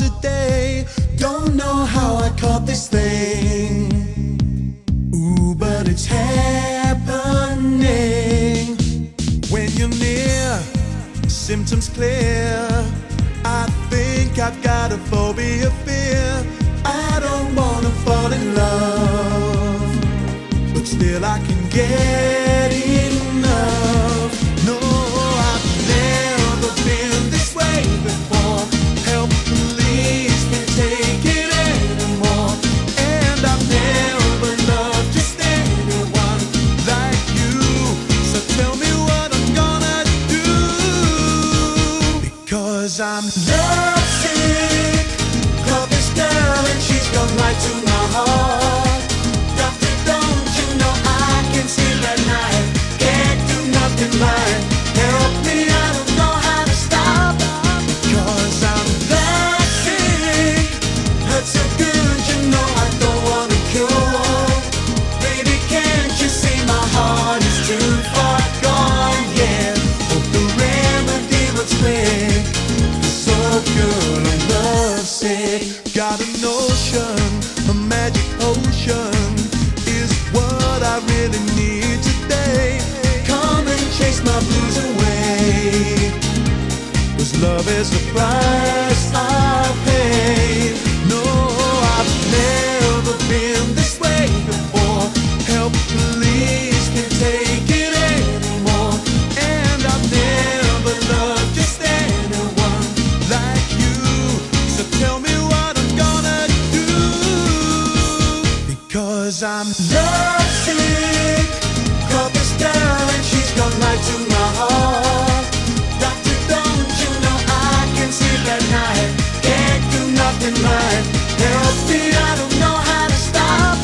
today. Don't know how I caught this thing. Ooh, but it's happening. When you're near, symptoms clear. I think I've got a phobia, fear. I don't wanna fall in love, but still I can get enough. No, I've never been this way before. Help, please, can't take it anymore. And I've never loved just anyone like you. So tell me what I'm gonna do, because I'm lovesick. Love this girl and she's gone right to my heart. Doctor, don't you know I can sleep at night? Can't do nothing right. Help me, I don't know how to stop. Because I'm lovesick. Hurts so good, you know I don't want a cure. Baby, can't you see my heart is too far gone? Yeah, hope the remedy was quick. So good, I'm lovesick. Got a notion, a magic potion is what I really need today. Come and chase my blues away, 'cause love is the price I pay. No, I've never been this way before. Help, please, can't take it anymore. And I've never loved just anyone like you. So tell me what I'm gonna do, because I'm lovesick. Caught this girl and she's gone right to my heart. Doctor, don't you know I can sleep at night? Can't do nothing right. Help me, I don't know how to stop.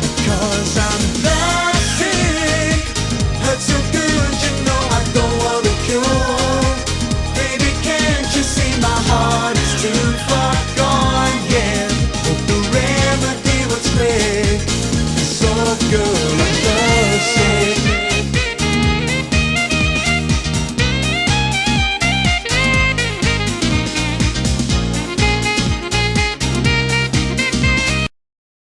Because I'm lovesick. Hurts so good, you know I don't want a cure. Baby, can't you see my heart is too far gone? Yeah, hope the remedy was quick. So good.